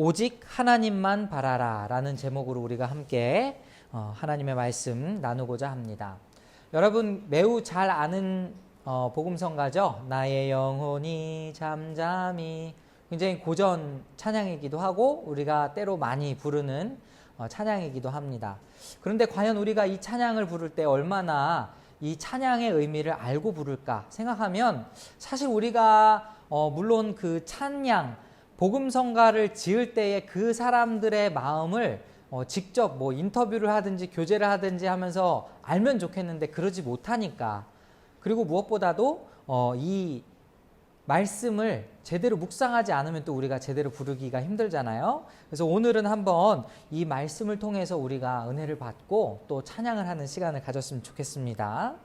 오직 하나님만 바라라 라는 제목으로 우리가 함께 하나님의 말씀 나누고자 합니다. 여러분 매우 잘 아는 복음성가죠. 나의 영혼이 잠잠히, 굉장히 고전 찬양이기도 하고 우리가 때로 많이 부르는 찬양이기도 합니다. 그런데 과연 우리가 이 찬양을 부를 때 얼마나 이 찬양의 의미를 알고 부를까 생각하면, 사실 우리가 물론 그 찬양 복음성가를 지을 때에 그 사람들의 마음을 직접 뭐 인터뷰를 하든지 교제를 하든지 하면서 알면 좋겠는데 그러지 못하니까, 그리고 무엇보다도 이 말씀을 제대로 묵상하지 않으면 또 우리가 제대로 부르기가 힘들잖아요. 그래서 오늘은 한번 이 말씀을 통해서 우리가 은혜를 받고 또 찬양을 하는 시간을 가졌으면 좋겠습니다.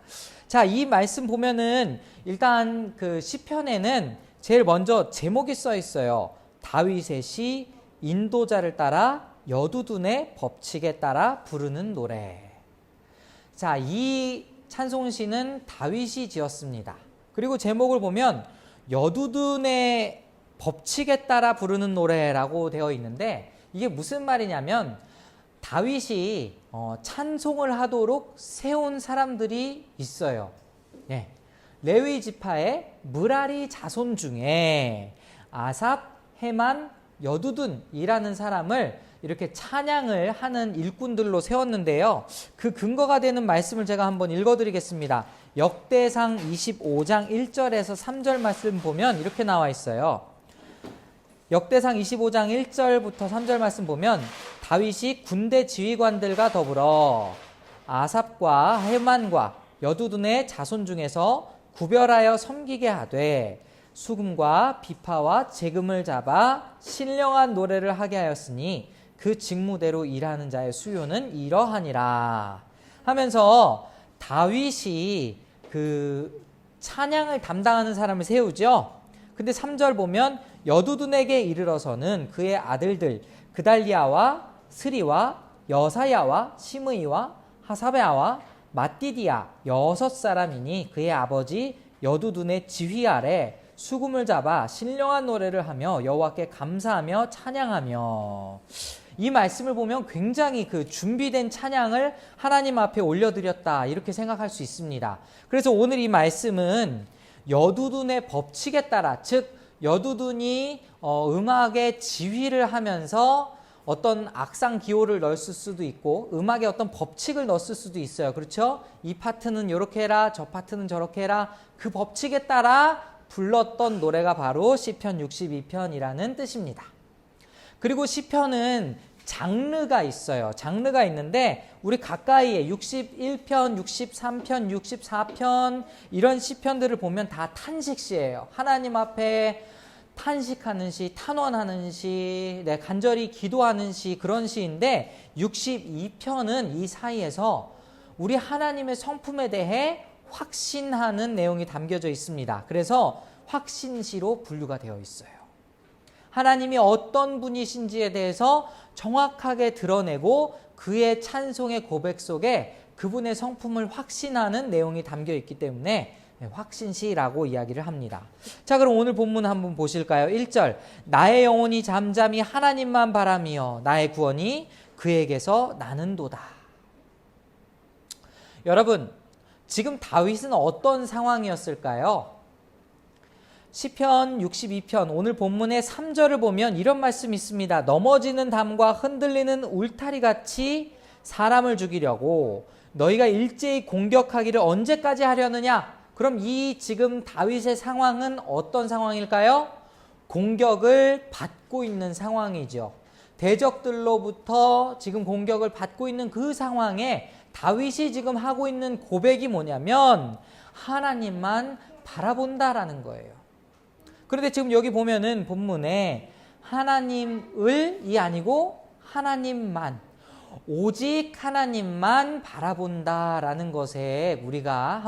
자, 이 말씀 보면은 일단 그 시편에는 제일 먼저 제목이 써 있어요. 다윗의 시, 인도자를 따라 여두둔의 법칙에 따라 부르는 노래. 자, 이 찬송시는 다윗이 지었습니다. 그리고 제목을 보면 여두둔의 법칙에 따라 부르는 노래라고 되어 있는데, 이게 무슨 말이냐면 다윗이 찬송을 하도록 세운 사람들이 있어요. 예. 레위 지파의 므라리 자손 중에 아삽, 헤만, 여두둔이라는 사람을 이렇게 찬양을 하는 일꾼들로 세웠는데요. 그 근거가 되는 말씀을 제가 한번 읽어드리겠습니다. 역대상 25장 1절에서 3절 말씀 보면 이렇게 나와 있어요. 역대상 25장 1절부터 3절 말씀 보면 다윗이 군대 지휘관들과 더불어 아삽과 헤만과 여두둔의 자손 중에서 구별하여 섬기게 하되 수금과 비파와 재금을 잡아 신령한 노래를 하게 하였으니 그 직무대로 일하는 자의 수요는 이러하니라 하면서 다윗이 그 찬양을 담당하는 사람을 세우죠. 근데 3절 보면 여두둔에게 이르러서는 그의 아들들 그달리아와 스리와 여사야와 시므이와 하사베아와 마띠디아 6사람이니 그의 아버지 여두둔의 지휘 아래 수금을 잡아 신령한 노래를 하며 여호와께 감사하며 찬양하며. 이 말씀을 보면 굉장히 그 준비된 찬양을 하나님 앞에 올려드렸다 이렇게 생각할 수 있습니다. 그래서 오늘 이 말씀은 여두둔의 법칙에 따라, 즉 여두둔이 음악의 지휘를 하면서 어떤 악상 기호를 넣었을 수도 있고 음악에 어떤 법칙을 넣었을 수도 있어요. 그렇죠? 이 파트는 이렇게 해라, 저 파트는 저렇게 해라, 그 법칙에 따라 불렀던 노래가 바로 시편 62편이라는 뜻입니다. 그리고 시편은 장르가 있어요. 장르가 있는데 우리 가까이에 61편, 63편, 64편 이런 시편들을 보면 다 탄식시예요. 하나님 앞에 탄식하는 시, 탄원하는 시, 간절히 기도하는 시, 그런 시인데 62편은 이 사이에서 우리 하나님의 성품에 대해 확신하는 내용이 담겨져 있습니다. 그래서 확신시로 분류가 되어 있어요. 하나님이 어떤 분이신지에 대해서 정확하게 드러내고 그의 찬송의 고백 속에 그분의 성품을 확신하는 내용이 담겨 있기 때문에 확신시라고 이야기를 합니다. 자, 그럼 오늘 본문 한번 보실까요? 1절, 나의 영혼이 잠잠히 하나님만 바라며 나의 구원이 그에게서 나는도다. 여러분, 지금 다윗은 어떤 상황이었을까요? 시편 62편 오늘 본문의 3절을 보면 이런 말씀이 있습니다. 넘어지는 담과 흔들리는 울타리같이 사람을 죽이려고 너희가 일제히 공격하기를 언제까지 하려느냐? 그럼 이 지금 다윗의 상황은 어떤 상황일까요? 공격을 받고 있는 상황이죠. 대적들로부터 지금 공격을 받고 있는 그 상황에 다윗이 지금 하고 있는 고백이 뭐냐면 하나님만 바라본다라는 거예요. 그런데 지금 여기 보면은 본문에 하나님을이 아니고 하나님만, 오직 하나님만 바라본다라는 것에 우리가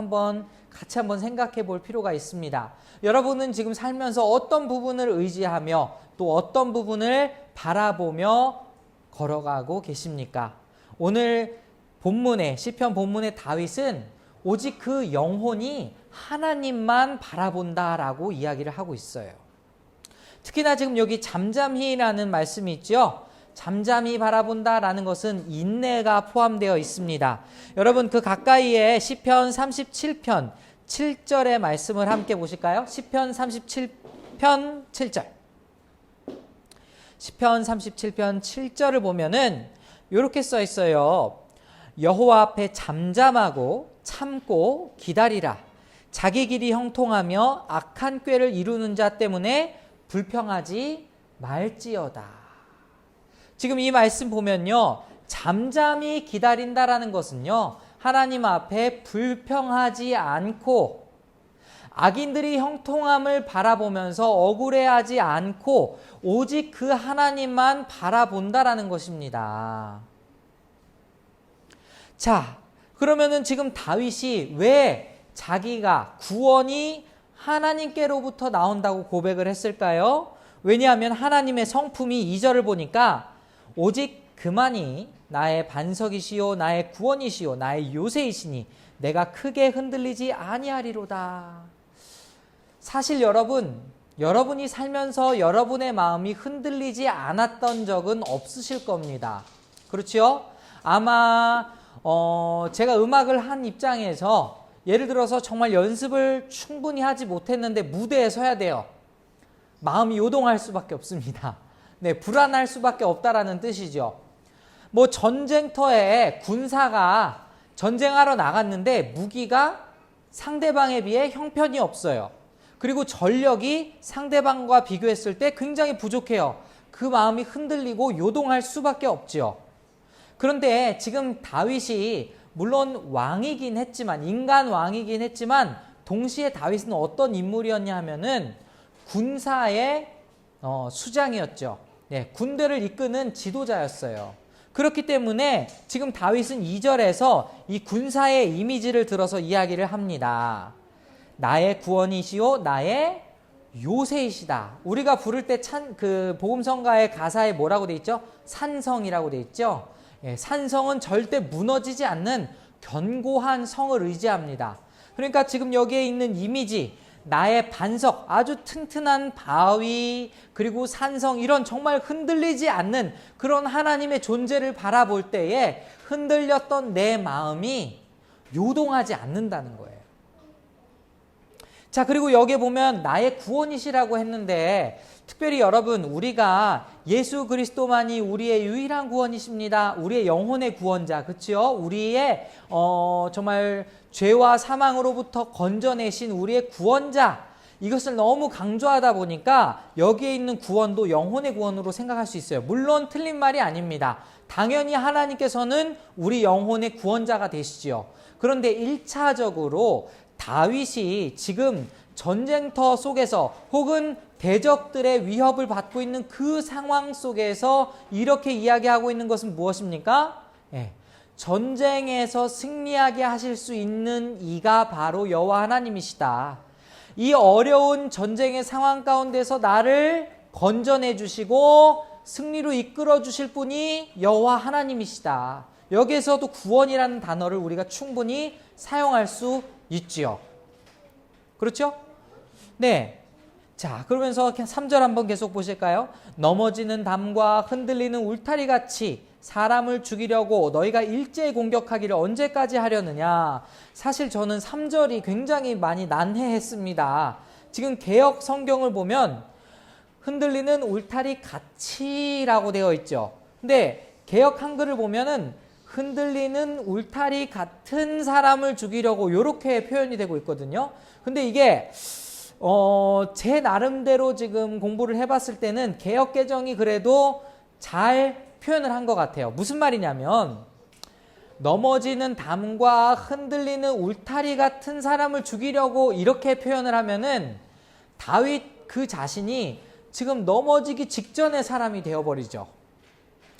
같이 한번 생각해 볼 필요가 있습니다. 여러분은 지금 살면서 어떤 부분을 의지하며 또 어떤 부분을 바라보며 걸어가고 계십니까? 오늘 본문의 시편 본문의 다윗은 오직 그 영혼이 하나님만 바라본다라고 이야기를 하고 있어요. 특히나 지금 여기 잠잠히라는 말씀이 있죠. 잠잠히 바라본다라는 것은 인내가 포함되어 있습니다. 여러분 그 가까이에 시편 37편 7절의 말씀을 함께 보실까요? 시편 37편 7절. 시편 37편 7절을 보면은 이렇게 써 있어요. 여호와 앞에 잠잠하고 참고 기다리라. 자기 길이 형통하며 악한 꾀를 이루는 자 때문에 불평하지 말지어다. 지금 이 말씀 보면요, 잠잠히 기다린다라는 것은요, 하나님 앞에 불평하지 않고 악인들이 형통함을 바라보면서 억울해하지 않고 오직 그 하나님만 바라본다라는 것입니다. 자, 그러면은 지금 다윗이 왜 자기가 구원이 하나님께로부터 나온다고 고백을 했을까요? 왜냐하면 하나님의 성품이 2절을 보니까 오직 그만이 나의 반석이시요 나의 구원이시요 나의 요새이시니 내가 크게 흔들리지 아니하리로다. 사실 여러분이 살면서 여러분의 마음이 흔들리지 않았던 적은 없으실 겁니다. 그렇죠? 아마 제가 음악을 한 입장에서 예를 들어서 정말 연습을 충분히 하지 못했는데 무대에 서야 돼요. 마음이 요동할 수밖에 없습니다. 네, 불안할 수밖에 없다라는 뜻이죠. 뭐 전쟁터에 군사가 전쟁하러 나갔는데 무기가 상대방에 비해 형편이 없어요. 그리고 전력이 상대방과 비교했을 때 굉장히 부족해요. 그 마음이 흔들리고 요동할 수밖에 없죠. 그런데 지금 다윗이 물론 왕이긴 했지만, 인간 왕이긴 했지만 동시에 다윗은 어떤 인물이었냐 하면은 군사의 수장이었죠. 네, 군대를 이끄는 지도자였어요. 그렇기 때문에 지금 다윗은 2절에서 이 군사의 이미지를 들어서 이야기를 합니다. 나의 구원이시오 나의 요새이시다. 우리가 부를 때 그 복음성가의 가사에 뭐라고 돼 있죠? 산성이라고 돼 있죠. 예, 산성은 절대 무너지지 않는 견고한 성을 의지합니다. 그러니까 지금 여기에 있는 이미지, 나의 반석, 아주 튼튼한 바위, 그리고 산성, 이런 정말 흔들리지 않는 그런 하나님의 존재를 바라볼 때에 흔들렸던 내 마음이 요동하지 않는다는 거예요. 자, 그리고 여기에 보면 나의 구원이시라고 했는데, 특별히 여러분, 우리가 예수 그리스도만이 우리의 유일한 구원이십니다. 우리의 영혼의 구원자, 그렇죠? 우리의 정말 죄와 사망으로부터 건져내신 우리의 구원자, 이것을 너무 강조하다 보니까 여기에 있는 구원도 영혼의 구원으로 생각할 수 있어요. 물론 틀린 말이 아닙니다. 당연히 하나님께서는 우리 영혼의 구원자가 되시죠. 그런데 1차적으로 다윗이 지금 전쟁터 속에서 혹은 대적들의 위협을 받고 있는 그 상황 속에서 이렇게 이야기하고 있는 것은 무엇입니까? 예, 전쟁에서 승리하게 하실 수 있는 이가 바로 여호와 하나님이시다. 이 어려운 전쟁의 상황 가운데서 나를 건져내 주시고 승리로 이끌어 주실 분이 여호와 하나님이시다. 여기에서도 구원이라는 단어를 우리가 충분히 사용할 수 있지요. 그렇죠? 네. 자, 그러면서 3절 한번 계속 보실까요? 넘어지는 담과 흔들리는 울타리같이 사람을 죽이려고 너희가 일제히 공격하기를 언제까지 하려느냐. 사실 저는 3절이 굉장히 많이 난해했습니다. 지금 개역 성경을 보면 흔들리는 울타리같이라고 되어 있죠. 근데 개역 한글을 보면은 흔들리는 울타리 같은 사람을 죽이려고 이렇게 표현이 되고 있거든요. 근데 이게 제 나름대로 지금 공부를 해봤을 때는 개역 개정이 그래도 잘 표현을 한 것 같아요. 무슨 말이냐면 넘어지는 담과 흔들리는 울타리 같은 사람을 죽이려고 이렇게 표현을 하면은 다윗 그 자신이 지금 넘어지기 직전의 사람이 되어버리죠.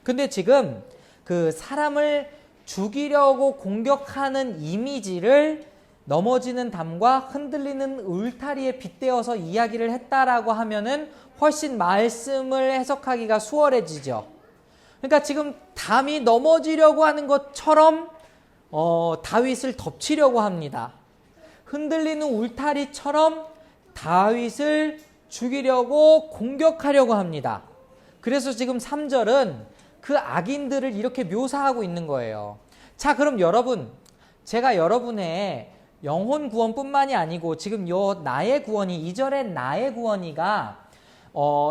근데 지금 그 사람을 죽이려고 공격하는 이미지를 넘어지는 담과 흔들리는 울타리에 빗대어서 이야기를 했다라고 하면은 훨씬 말씀을 해석하기가 수월해지죠. 그러니까 지금 담이 넘어지려고 하는 것처럼 다윗을 덮치려고 합니다. 흔들리는 울타리처럼 다윗을 죽이려고 공격하려고 합니다. 그래서 지금 3절은 그 악인들을 이렇게 묘사하고 있는 거예요. 자, 그럼 여러분, 제가 여러분의 영혼 구원뿐만이 아니고 지금 요 나의 구원이, 2절의 나의 구원이가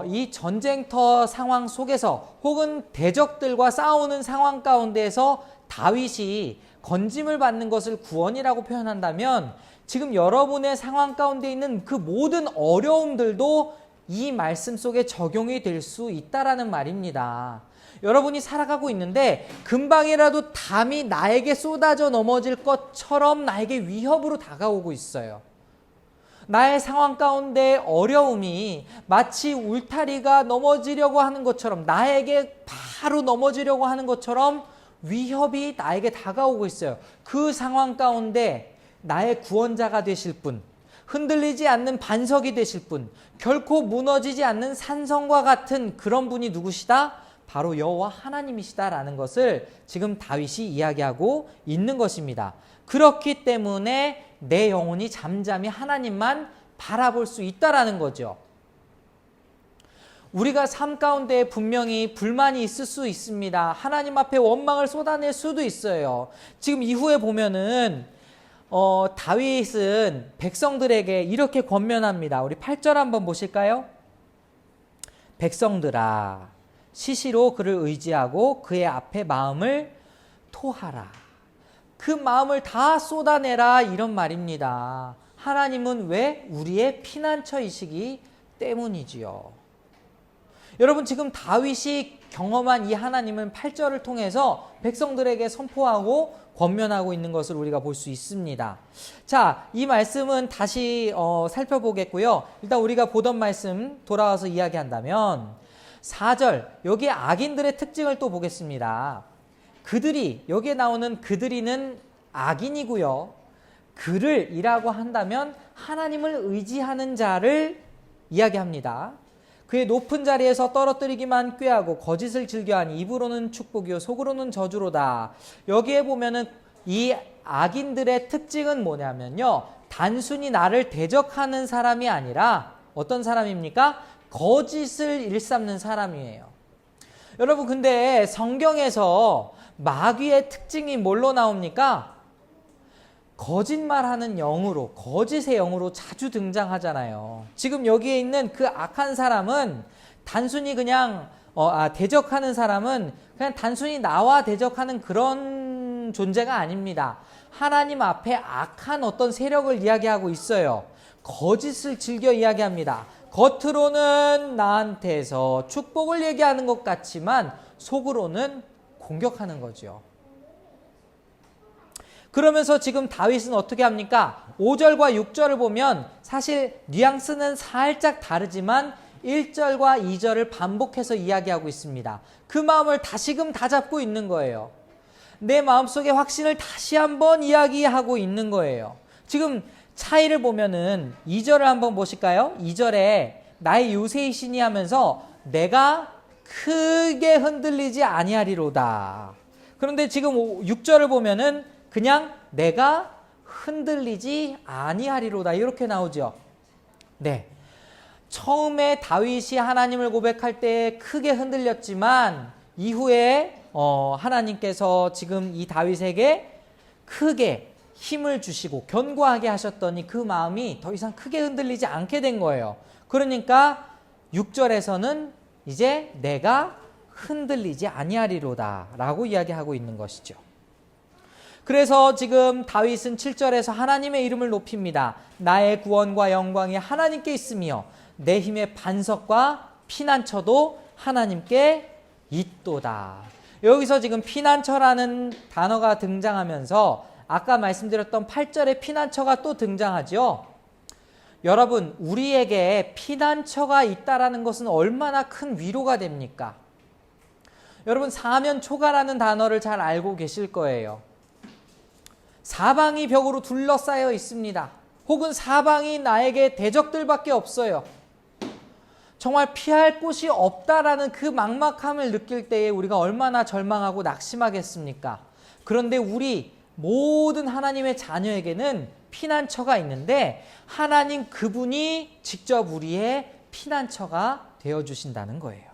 이 전쟁터 상황 속에서 혹은 대적들과 싸우는 상황 가운데에서 다윗이 건짐을 받는 것을 구원이라고 표현한다면 지금 여러분의 상황 가운데 있는 그 모든 어려움들도 이 말씀 속에 적용이 될 수 있다라는 말입니다. 여러분이 살아가고 있는데 금방이라도 담이 나에게 쏟아져 넘어질 것처럼 나에게 위협으로 다가오고 있어요. 나의 상황 가운데 어려움이 마치 울타리가 넘어지려고 하는 것처럼, 나에게 바로 넘어지려고 하는 것처럼 위협이 나에게 다가오고 있어요. 그 상황 가운데 나의 구원자가 되실 분, 흔들리지 않는 반석이 되실 분, 결코 무너지지 않는 산성과 같은 그런 분이 누구시다? 바로 여호와 하나님이시다라는 것을 지금 다윗이 이야기하고 있는 것입니다. 그렇기 때문에 내 영혼이 잠잠히 하나님만 바라볼 수 있다라는 거죠. 우리가 삶 가운데 분명히 불만이 있을 수 있습니다. 하나님 앞에 원망을 쏟아낼 수도 있어요. 지금 이후에 보면은 다윗은 백성들에게 이렇게 권면합니다. 우리 8절 한번 보실까요? 백성들아, 시시로 그를 의지하고 그의 앞에 마음을 토하라. 그 마음을 다 쏟아내라, 이런 말입니다. 하나님은 왜? 우리의 피난처이시기 때문이지요. 여러분, 지금 다윗이 경험한 이 하나님은 8절을 통해서 백성들에게 선포하고 권면하고 있는 것을 우리가 볼 수 있습니다. 자, 이 말씀은 다시 살펴보겠고요. 일단 우리가 보던 말씀 돌아와서 이야기한다면 4절, 여기 악인들의 특징을 또 보겠습니다. 그들이, 여기에 나오는 그들이는 악인이고요. 그를 이라고 한다면 하나님을 의지하는 자를 이야기합니다. 그의 높은 자리에서 떨어뜨리기만 꾀하고 거짓을 즐겨하니 입으로는 축복이요 속으로는 저주로다. 여기에 보면은 이 악인들의 특징은 뭐냐면요, 단순히 나를 대적하는 사람이 아니라 어떤 사람입니까? 거짓을 일삼는 사람이에요. 여러분, 근데 성경에서 마귀의 특징이 뭘로 나옵니까? 거짓말하는 영으로, 거짓의 영으로 자주 등장하잖아요. 지금 여기에 있는 그 악한 사람은 단순히 그냥 대적하는 사람은 그냥 단순히 나와 대적하는 그런 존재가 아닙니다. 하나님 앞에 악한 어떤 세력을 이야기하고 있어요. 거짓을 즐겨 이야기합니다. 겉으로는 나한테서 축복을 얘기하는 것 같지만 속으로는 공격하는 거죠. 그러면서 지금 다윗은 어떻게 합니까? 5절과 6절을 보면 사실 뉘앙스는 살짝 다르지만 1절과 2절을 반복해서 이야기하고 있습니다. 그 마음을 다시금 다잡고 있는 거예요. 내 마음속의 확신을 다시 한번 이야기하고 있는 거예요. 지금 차이를 보면은 2절을 한번 보실까요? 2절에 나의 요새이시니 하면서 내가 크게 흔들리지 아니하리로다. 그런데 지금 6절을 보면은 그냥 내가 흔들리지 아니하리로다, 이렇게 나오죠. 네, 처음에 다윗이 하나님을 고백할 때 크게 흔들렸지만 이후에 하나님께서 지금 이 다윗에게 크게 힘을 주시고 견고하게 하셨더니 그 마음이 더 이상 크게 흔들리지 않게 된 거예요. 그러니까 6절에서는 이제 내가 흔들리지 아니하리로다 라고 이야기하고 있는 것이죠. 그래서 지금 다윗은 7절에서 하나님의 이름을 높입니다. 나의 구원과 영광이 하나님께 있으며 내 힘의 반석과 피난처도 하나님께 있도다. 여기서 지금 피난처라는 단어가 등장하면서 아까 말씀드렸던 8절의 피난처가 또 등장하죠. 여러분, 우리에게 피난처가 있다라는 것은 얼마나 큰 위로가 됩니까? 여러분, 사면초가라는 단어를 잘 알고 계실 거예요. 사방이 벽으로 둘러싸여 있습니다. 혹은 사방이 나에게 대적들밖에 없어요. 정말 피할 곳이 없다라는 그 막막함을 느낄 때에 우리가 얼마나 절망하고 낙심하겠습니까? 그런데 우리 모든 하나님의 자녀에게는 피난처가 있는데 하나님 그분이 직접 우리의 피난처가 되어주신다는 거예요.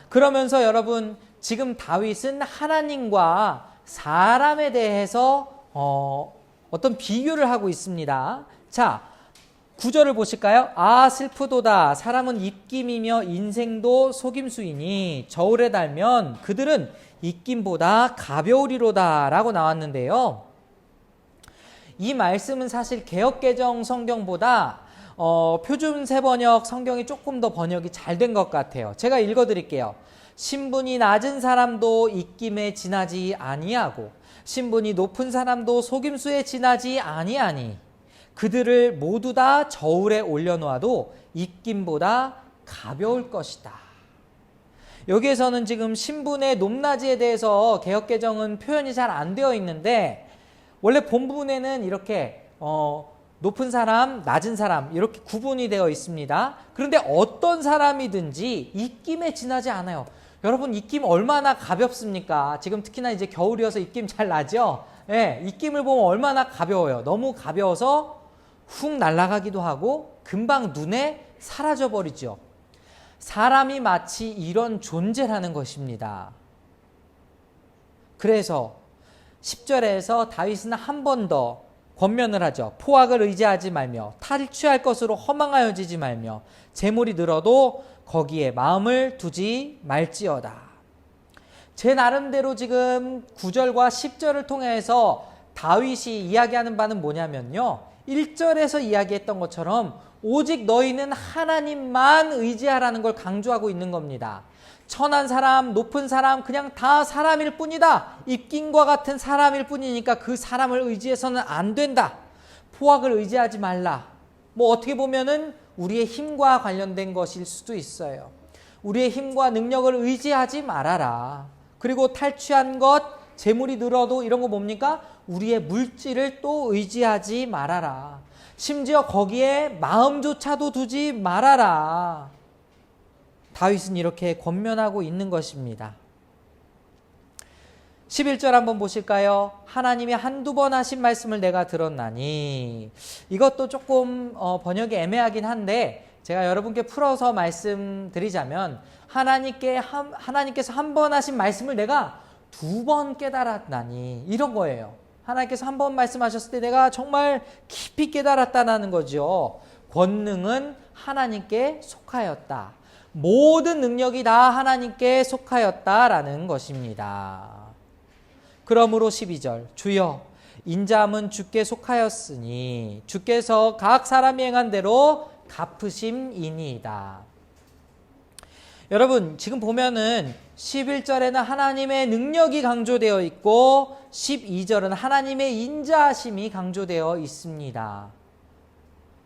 그러면서 여러분, 지금 다윗은 하나님과 사람에 대해서 어떤 비교를 하고 있습니다. 자, 9절을 보실까요? 아, 슬프도다. 사람은 입김이며 인생도 속임수이니 저울에 달면 그들은 입김보다 가벼우리로다 라고 나왔는데요. 이 말씀은 사실 개역개정 성경보다 표준 세번역 성경이 조금 더 번역이 잘 된 것 같아요. 제가 읽어드릴게요. 신분이 낮은 사람도 입김에 지나지 아니하고 신분이 높은 사람도 속임수에 지나지 아니하니 그들을 모두 다 저울에 올려놓아도 입김보다 가벼울 것이다. 여기에서는 지금 신분의 높낮이에 대해서 개역개정은 표현이 잘 안 되어 있는데, 원래 본문에는 이렇게 높은 사람, 낮은 사람 이렇게 구분이 되어 있습니다. 그런데 어떤 사람이든지 입김에 지나지 않아요. 여러분, 입김 얼마나 가볍습니까? 지금 특히나 이제 겨울이어서 입김 잘 나죠? 네, 입김을 보면 얼마나 가벼워요. 너무 가벼워서 훅 날아가기도 하고 금방 눈에 사라져 버리죠. 사람이 마치 이런 존재라는 것입니다. 그래서 10절에서 다윗은 한 번 더 권면을 하죠. 포악을 의지하지 말며 탈취할 것으로 허망하여지지 말며 재물이 늘어도 거기에 마음을 두지 말지어다. 제 나름대로 지금 9절과 10절을 통해서 다윗이 이야기하는 바는 뭐냐면요, 1절에서 이야기했던 것처럼 오직 너희는 하나님만 의지하라는 걸 강조하고 있는 겁니다. 천한 사람, 높은 사람, 그냥 다 사람일 뿐이다. 입김과 같은 사람일 뿐이니까 그 사람을 의지해서는 안 된다. 포악을 의지하지 말라. 뭐 어떻게 보면은 우리의 힘과 관련된 것일 수도 있어요. 우리의 힘과 능력을 의지하지 말아라. 그리고 탈취한 것, 재물이 늘어도 이런 거 뭡니까? 우리의 물질을 또 의지하지 말아라. 심지어 거기에 마음조차도 두지 말아라. 다윗은 이렇게 권면하고 있는 것입니다. 11절 한번 보실까요? 하나님이 한두 번 하신 말씀을 내가 들었나니. 이것도 조금 번역이 애매하긴 한데 제가 여러분께 풀어서 말씀드리자면, 하나님께서 한 번 하신 말씀을 내가 두 번 깨달았나니, 이런 거예요. 하나님께서 한 번 말씀하셨을 때 내가 정말 깊이 깨달았다는 거죠. 권능은 하나님께 속하였다. 모든 능력이 다 하나님께 속하였다라는 것입니다. 그러므로 12절, 주여 인자함은 주께 속하였으니 주께서 각 사람이 행한 대로 갚으심이니이다. 여러분, 지금 보면은 11절에는 하나님의 능력이 강조되어 있고 12절은 하나님의 인자하심이 강조되어 있습니다.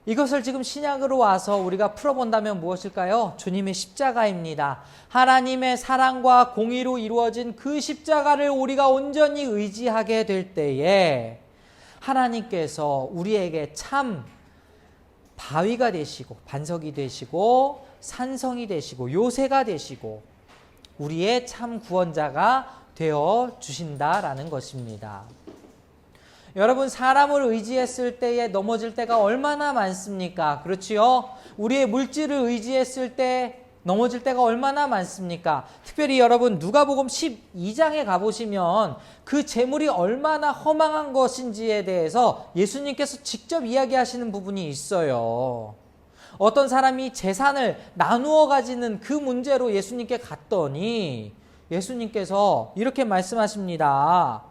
이것을 지금 신약으로 와서 우리가 풀어본다면 무엇일까요? 주님의 십자가입니다. 하나님의 사랑과 공의로 이루어진 그 십자가를 우리가 온전히 의지하게 될 때에 하나님께서 우리에게 참 바위가 되시고 반석이 되시고 산성이 되시고 요새가 되시고 우리의 참 구원자가 되어 주신다라는 것입니다. 여러분, 사람을 의지했을 때에 넘어질 때가 얼마나 많습니까? 그렇지요? 우리의 물질을 의지했을 때 넘어질 때가 얼마나 많습니까? 특별히 여러분, 누가복음 12장에 가보시면 그 재물이 얼마나 허망한 것인지에 대해서 예수님께서 직접 이야기하시는 부분이 있어요. 어떤 사람이 재산을 나누어 가지는 그 문제로 예수님께 갔더니 예수님께서 이렇게 말씀하십니다.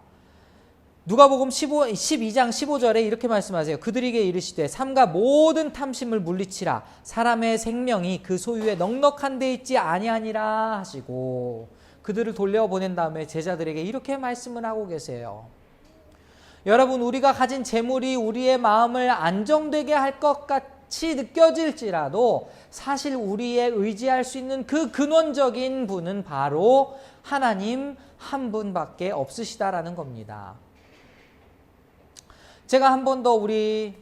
누가복음 12장 15절에 이렇게 말씀하세요. 그들에게 이르시되 삼가 모든 탐심을 물리치라. 사람의 생명이 그 소유에 넉넉한 데 있지 아니하니라 하시고 그들을 돌려보낸 다음에 제자들에게 이렇게 말씀을 하고 계세요. 여러분, 우리가 가진 재물이 우리의 마음을 안정되게 할 것 같이 느껴질지라도 사실 우리의 의지할 수 있는 그 근원적인 분은 바로 하나님 한 분밖에 없으시다라는 겁니다. 제가 한 번 더 우리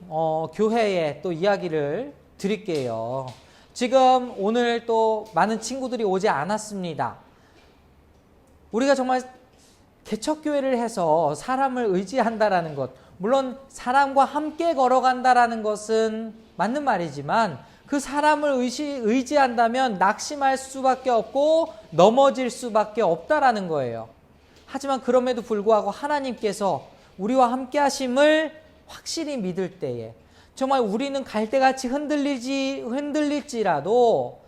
교회에 또 이야기를 드릴게요. 지금 오늘 또 많은 친구들이 오지 않았습니다. 우리가 정말 개척교회를 해서 사람을 의지한다라는 것, 물론 사람과 함께 걸어간다라는 것은 맞는 말이지만 그 사람을 의지한다면 낙심할 수밖에 없고 넘어질 수밖에 없다라는 거예요. 하지만 그럼에도 불구하고 하나님께서 우리와 함께 하심을 확실히 믿을 때에 정말 우리는 갈대같이 흔들릴지라도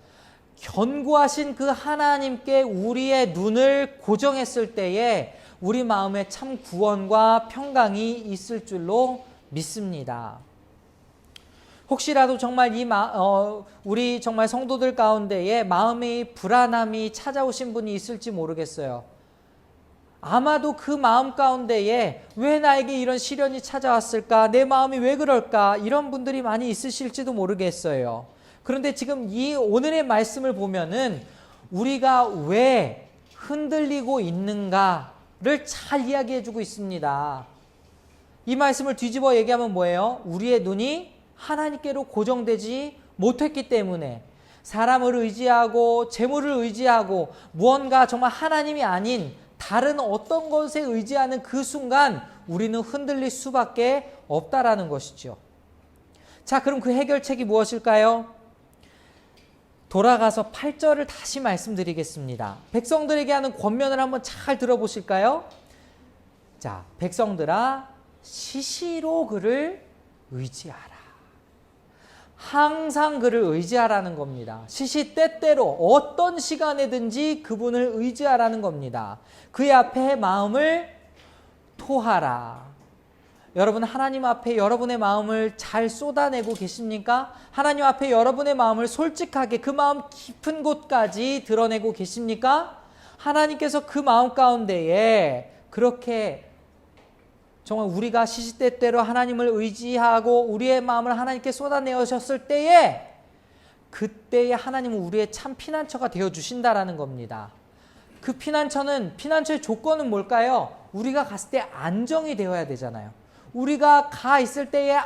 견고하신 그 하나님께 우리의 눈을 고정했을 때에 우리 마음에 참 구원과 평강이 있을 줄로 믿습니다. 혹시라도 정말 우리 정말 성도들 가운데에 마음의 불안함이 찾아오신 분이 있을지 모르겠어요. 아마도 그 마음 가운데에 왜 나에게 이런 시련이 찾아왔을까? 내 마음이 왜 그럴까? 이런 분들이 많이 있으실지도 모르겠어요. 그런데 지금 이 오늘의 말씀을 보면은 우리가 왜 흔들리고 있는가를 잘 이야기해주고 있습니다. 이 말씀을 뒤집어 얘기하면 뭐예요? 우리의 눈이 하나님께로 고정되지 못했기 때문에 사람을 의지하고 재물을 의지하고 무언가 정말 하나님이 아닌 다른 어떤 것에 의지하는 그 순간 우리는 흔들릴 수밖에 없다라는 것이죠. 자, 그럼 그 해결책이 무엇일까요? 돌아가서 8절을 다시 말씀드리겠습니다. 백성들에게 하는 권면을 한번 잘 들어보실까요? 자, 백성들아 시시로 그를 의지하라. 항상 그를 의지하라는 겁니다. 시시때때로 어떤 시간에든지 그분을 의지하라는 겁니다. 그의 앞에 마음을 토하라. 여러분, 하나님 앞에 여러분의 마음을 잘 쏟아내고 계십니까? 하나님 앞에 여러분의 마음을 솔직하게 그 마음 깊은 곳까지 드러내고 계십니까? 하나님께서 그 마음 가운데에 그렇게 정말 우리가 시시때때로 하나님을 의지하고 우리의 마음을 하나님께 쏟아내셨을 때에 그때에 하나님은 우리의 참 피난처가 되어주신다라는 겁니다. 그 피난처의 조건은 뭘까요? 우리가 갔을 때 안정이 되어야 되잖아요. 우리가 가 있을 때에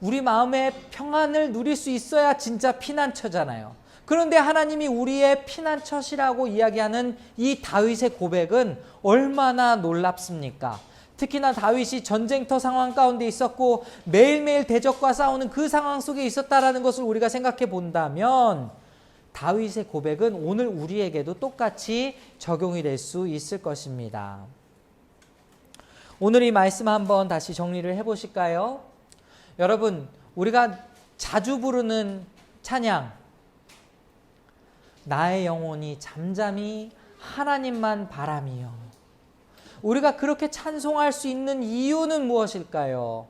우리 마음의 평안을 누릴 수 있어야 진짜 피난처잖아요. 그런데 하나님이 우리의 피난처시라고 이야기하는 이 다윗의 고백은 얼마나 놀랍습니까? 특히나 다윗이 전쟁터 상황 가운데 있었고 매일매일 대적과 싸우는 그 상황 속에 있었다라는 것을 우리가 생각해 본다면 다윗의 고백은 오늘 우리에게도 똑같이 적용이 될 수 있을 것입니다. 오늘 이 말씀 한번 다시 정리를 해보실까요? 여러분, 우리가 자주 부르는 찬양, 나의 영혼이 잠잠히 하나님만 바라며, 우리가 그렇게 찬송할 수 있는 이유는 무엇일까요?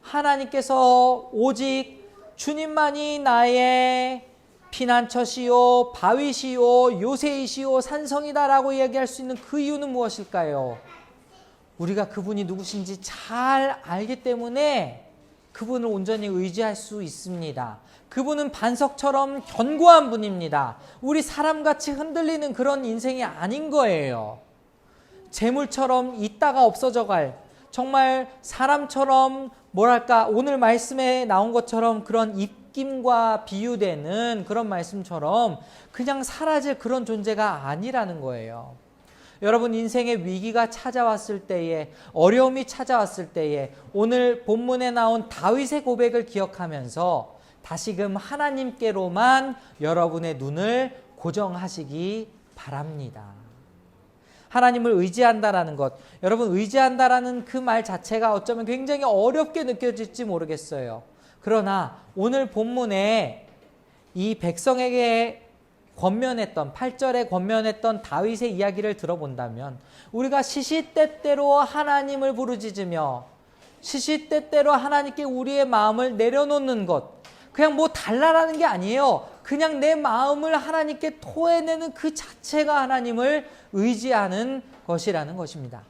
하나님께서 오직 주님만이 나의 피난처시오, 바위시오, 요새이시오, 산성이다라고 이야기할 수 있는 그 이유는 무엇일까요? 우리가 그분이 누구신지 잘 알기 때문에 그분을 온전히 의지할 수 있습니다. 그분은 반석처럼 견고한 분입니다. 우리 사람같이 흔들리는 그런 인생이 아닌 거예요. 재물처럼 있다가 없어져갈, 정말 사람처럼 오늘 말씀에 나온 것처럼 그런 입김과 비유되는 그런 말씀처럼 그냥 사라질 그런 존재가 아니라는 거예요. 여러분, 인생의 위기가 찾아왔을 때에, 어려움이 찾아왔을 때에 오늘 본문에 나온 다윗의 고백을 기억하면서 다시금 하나님께로만 여러분의 눈을 고정하시기 바랍니다. 하나님을 의지한다라는 것, 여러분, 의지한다라는 그 말 자체가 어쩌면 굉장히 어렵게 느껴질지 모르겠어요. 그러나 오늘 본문에 이 백성에게 권면했던 8절에 권면했던 다윗의 이야기를 들어본다면 우리가 시시때때로 하나님을 부르짖으며 시시때때로 하나님께 우리의 마음을 내려놓는 것, 그냥 뭐 달라라는 게 아니에요. 그냥 내 마음을 하나님께 토해내는 그 자체가 하나님을 의지하는 것이라는 것입니다.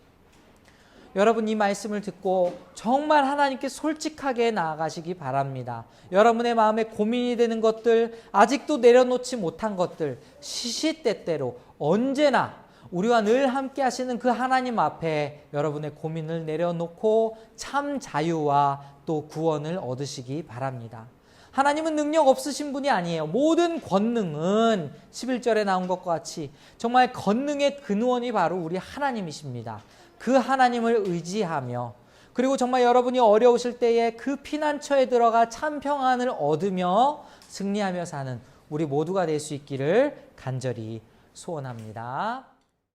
여러분, 이 말씀을 듣고 정말 하나님께 솔직하게 나아가시기 바랍니다. 여러분의 마음에 고민이 되는 것들, 아직도 내려놓지 못한 것들, 시시때때로 언제나 우리와 늘 함께 하시는 그 하나님 앞에 여러분의 고민을 내려놓고 참 자유와 또 구원을 얻으시기 바랍니다. 하나님은 능력 없으신 분이 아니에요. 모든 권능은 11절에 나온 것과 같이 정말 권능의 근원이 바로 우리 하나님이십니다. 그 하나님을 의지하며 그리고 정말 여러분이 어려우실 때에 그 피난처에 들어가 참 평안을 얻으며 승리하며 사는 우리 모두가 될 수 있기를 간절히 소원합니다.